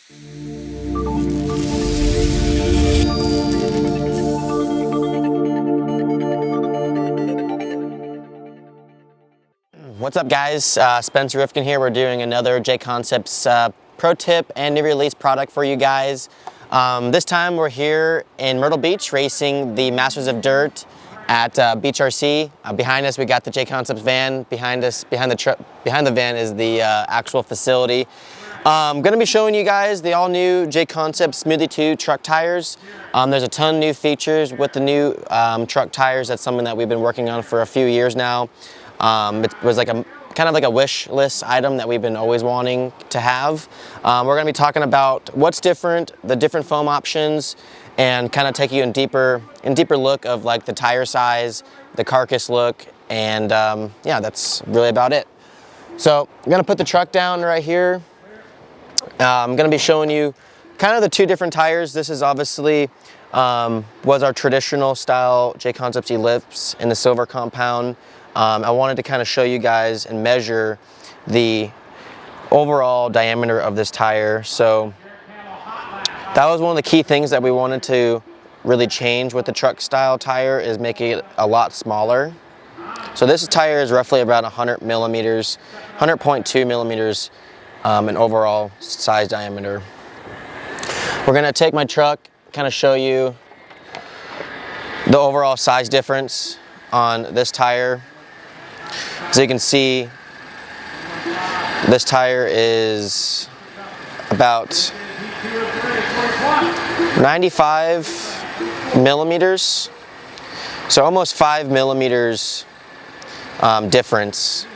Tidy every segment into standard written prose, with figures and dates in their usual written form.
What's up guys, Spencer Rifkin here. We're doing another J Concepts pro tip and new release product for you guys. This time we're here in Myrtle Beach racing the Masters of Dirt at Beach RC. Behind us we got the J Concepts van. Behind the van is the actual facility. I'm going to be showing you guys the all new J Concepts Smoothie 2 truck tires. There's a ton of new features with the new truck tires. That's something that we've been working on for a few years now. It was like kind of like a wish list item that we've been always wanting to have. We're going to be talking about what's different, the different foam options, and kind of take you in deeper look of like the tire size, the carcass look, and yeah, that's really about it. So I'm going to put the truck down right here. I'm going to be showing you kind of the two different tires. This is obviously was our traditional style J Concepts Ellipse in the silver compound. I wanted to kind of show you guys and measure the overall diameter of this tire. So that was one of the key things that we wanted to really change with the truck style tire, is making it a lot smaller. So this tire is roughly about 100 millimeters, 100.2 millimeters in overall size diameter. We're gonna take my truck, kind of show you the overall size difference on this tire. As you can see, this tire is about 95 millimeters, so almost 5 millimeters difference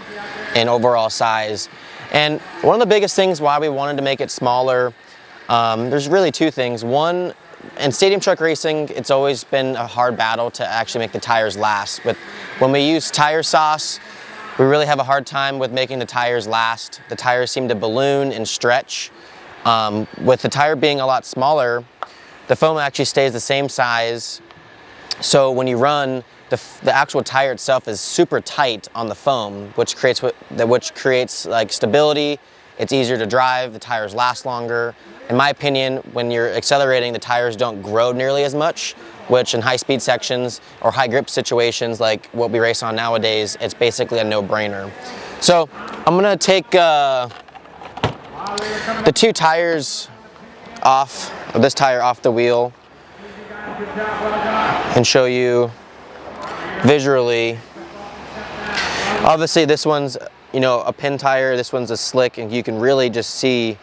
in overall size. And one of the biggest things why we wanted to make it smaller, there's really two things. One, in stadium truck racing, it's always been a hard battle to actually make the tires last. But when we use tire sauce, we really have a hard time with making the tires last. The tires seem to balloon and stretch. With the tire being a lot smaller, the foam actually stays the same size. So when you run, the actual tire itself is super tight on the foam, which creates like stability. It's easier to drive, the tires last longer. In my opinion, when you're accelerating, the tires don't grow nearly as much, which in high speed sections or high grip situations like what we race on nowadays, it's basically a no-brainer. So I'm gonna take the two tires off, or this tire off the wheel, and show you visually. Obviously this one's, you know, a pin tire, this one's a slick, and you can really just see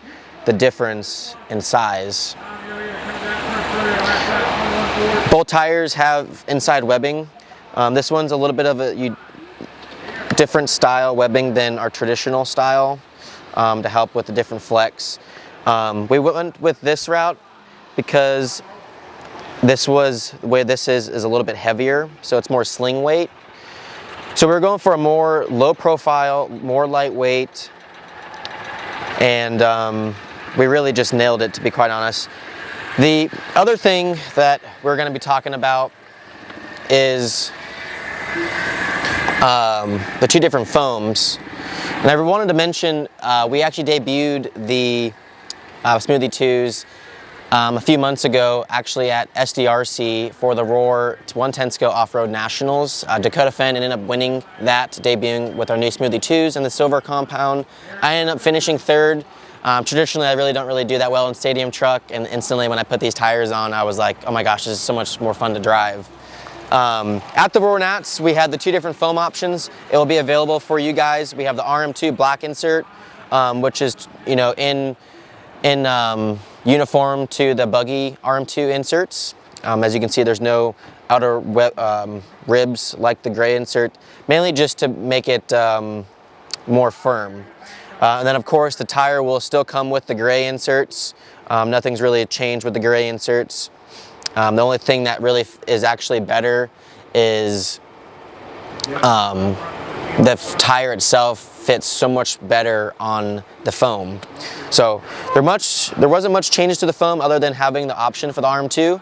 the difference in size. Both tires have inside webbing. This one's a little bit of a different style webbing than our traditional style to help with the different flex. We went with this route because the way this is a little bit heavier, so it's more sling weight. So we're going for a more low profile, more lightweight, and we really just nailed it, to be quite honest. The other thing that we're going to be talking about is the two different foams. And I wanted to mention, we actually debuted the Smoothie 2s a few months ago, actually at SDRC for the Roar 110 Scale Off-Road Nationals. Dakota Fenn ended up winning that, debuting with our new Smoothie 2s in the silver compound. I ended up finishing third. Traditionally, I really don't do that well in stadium truck, and instantly when I put these tires on, I was like, oh my gosh, this is so much more fun to drive. At the Roar Nats, we had the two different foam options. It will be available for you guys. We have the RM2 black insert, which is, you know, in uniform to the buggy RM2 inserts. As you can see, there's no outer ribs like the gray insert, mainly just to make it more firm. And then of course the tire will still come with the gray inserts. Nothing's really changed with the gray inserts. The only thing that really is actually better is the tire itself fits so much better on the foam. So there wasn't much changes to the foam other than having the option for the RM2.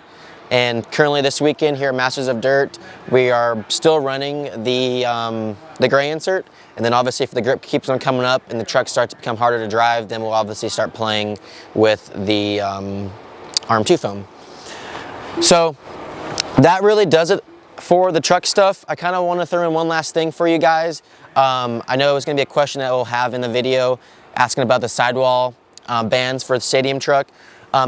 And currently this weekend here at Masters of Dirt, we are still running the gray insert, And then obviously if the grip keeps on coming up and the truck starts to become harder to drive, then we'll obviously start playing with the RM2 foam. So that really does it for the truck stuff. I kind of want to throw in one last thing for you guys. I know it's going to be a question that we'll have in the video asking about the sidewall bands for the stadium truck.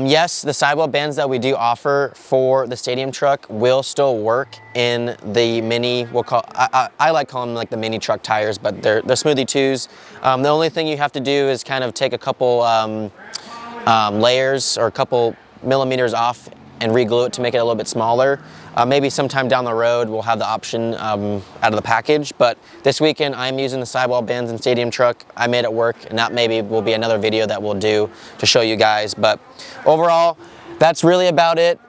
Yes, the sidewall bands that we do offer for the stadium truck will still work in the mini, I like calling them like the mini truck tires, but they're Smoothie 2s. The only thing you have to do is kind of take a couple layers or a couple millimeters off and re-glue it to make it a little bit smaller. Maybe sometime down the road we'll have the option out of the package, but this weekend I'm using the sidewall bands in stadium truck. I made it work, and that maybe will be another video that we'll do to show you guys. But overall, that's really about it.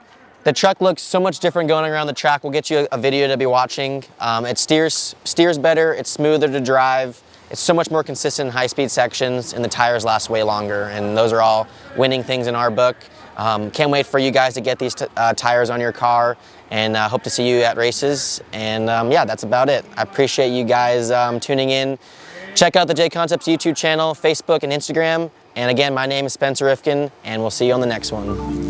The truck looks so much different going around the track. We'll get you a video to be watching. It steers better, it's smoother to drive. It's so much more consistent in high-speed sections, and the tires last way longer, and those are all winning things in our book. Can't wait for you guys to get these tires on your car, and hope to see you at races. And yeah, that's about it. I appreciate you guys tuning in. Check out the J Concepts YouTube channel, Facebook, and Instagram. And again, my name is Spencer Rifkin, and we'll see you on the next one.